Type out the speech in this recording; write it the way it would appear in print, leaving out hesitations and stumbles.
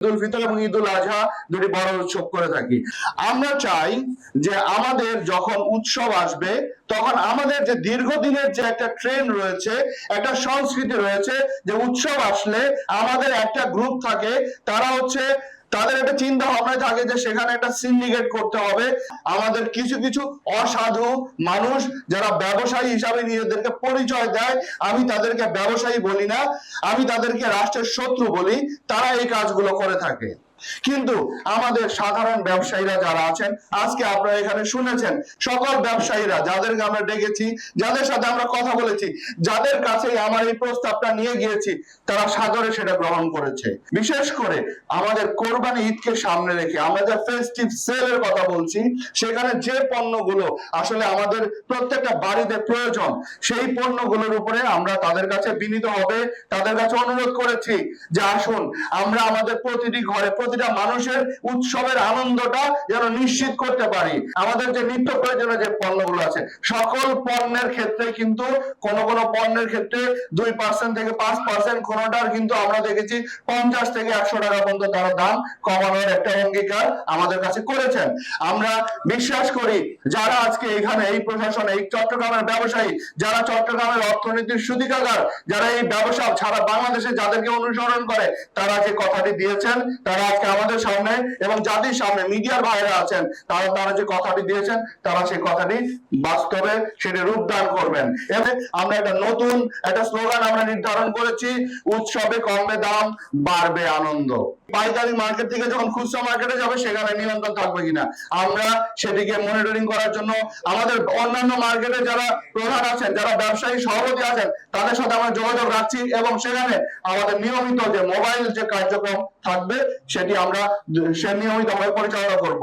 ঈদুল ফিতর এবং ঈদুল আজহা দুটি বড় উৎসব করে থাকি। আমরা চাই যে আমাদের যখন উৎসব আসবে তখন আমাদের যে দীর্ঘদিনের যে একটা ট্রেন্ড রয়েছে, একটা সংস্কৃতি রয়েছে, যে উৎসব আসলে আমাদের একটা গ্রুপ থাকে, তারা হচ্ছে তাদের একটা চিন্তা ভাবনা থাকে যে সেখানে একটা সিন্ডিকেট করতে হবে। আমাদের কিছু কিছু অসাধু মানুষ যারা ব্যবসায়ী হিসাবে নিজেদেরকে পরিচয় দেয়, আমি তাদেরকে ব্যবসায়ী বলি না, আমি তাদেরকে রাষ্ট্রের শত্রু বলি, তারা এই কাজগুলো করে থাকে। কিন্তু আমাদের সাধারণ ব্যবসায়ীরা যারা আছেন, আজকে আপনারা এখানে শুনেছেন, সকল ব্যবসায়ীরা যাদেরকে আমরা ডেকেছি, যাদের সাথে আমরা কথা বলেছি, যাদের কাছে আমার এই প্রস্তাবটা নিয়ে গিয়েছি, তারা সাদরে সেটা গ্রহণ করেছে। বিশেষ করে আমাদের কোরবানি ঈদকে সামনে রেখে আমরা যে ফেস্টিভ সেলের কথা বলছি, সেখানে যে পণ্যগুলো আসলে আমাদের প্রত্যেকটা বাড়িতে প্রয়োজন, সেই পণ্যগুলোর উপরে আমরা তাদের কাছে বিনীতভাবে তাদের কাছে অনুরোধ করেছি যে আসুন আমরা আমাদের প্রতিটি ঘরে প্রতিটা মানুষের উৎসবের আনন্দটা যেন নিশ্চিত করতে পারি। আমাদের যে নিত্য প্রয়োজনীয় যে পণ্যগুলো আছে, সকল পণ্যের ক্ষেত্রে কিন্তু কোন কোন পণ্যের ক্ষেত্রে 2% থেকে 5%, কোনটার কিন্তু আমরা দেখেছি 50 থেকে 100 টাকা পর্যন্ত তারা দাম কমানোর একটা অঙ্গীকার আমাদের কাছে করেছেন। আমরা বিশ্বাস করি যারা আজকে এখানে এই প্রশাসন, এই চট্টগ্রামের ব্যবসায়ী, যারা চট্টগ্রামের অর্থনীতির সুদিকাগার, যারা এই ব্যবসা সারা বাংলাদেশে যাদেরকে অনুসরণ করে, তারা যে কথাটি দিয়েছেন, তারা আজকে আমাদের সামনে এবং জাতির সামনে মিডিয়ার বাইরে আছেন, তারা যে কথাটি দিয়েছেন, তারা সেই কথাটি বাস্তবে সেটি রূপদান করবেন। এতে আমরা একটা নতুন একটা স্লোগান আমরা নির্ধারণ করেছি, উৎসবে কমবে দাম, বাড়বে আনন্দ। পাইকারি মার্কেট থেকে যখন খুচরা মার্কেটে যাবে, সেখানে নিয়ন্ত্রণ থাকবে কিনা আমরা সেটিকে মনিটরিং করার জন্য আমাদের অন্যান্য মার্কেটে যারা প্রধান আছেন, যারা ব্যবসায়ী সভাপতি আছেন, তাদের সাথে আমরা যোগাযোগ রাখছি এবং সেখানে আমাদের নিয়মিত যে মোবাইল যে কার্যক্রম থাকবে, সেটি আমরা নিয়মিতভাবে পরিচালনা করব।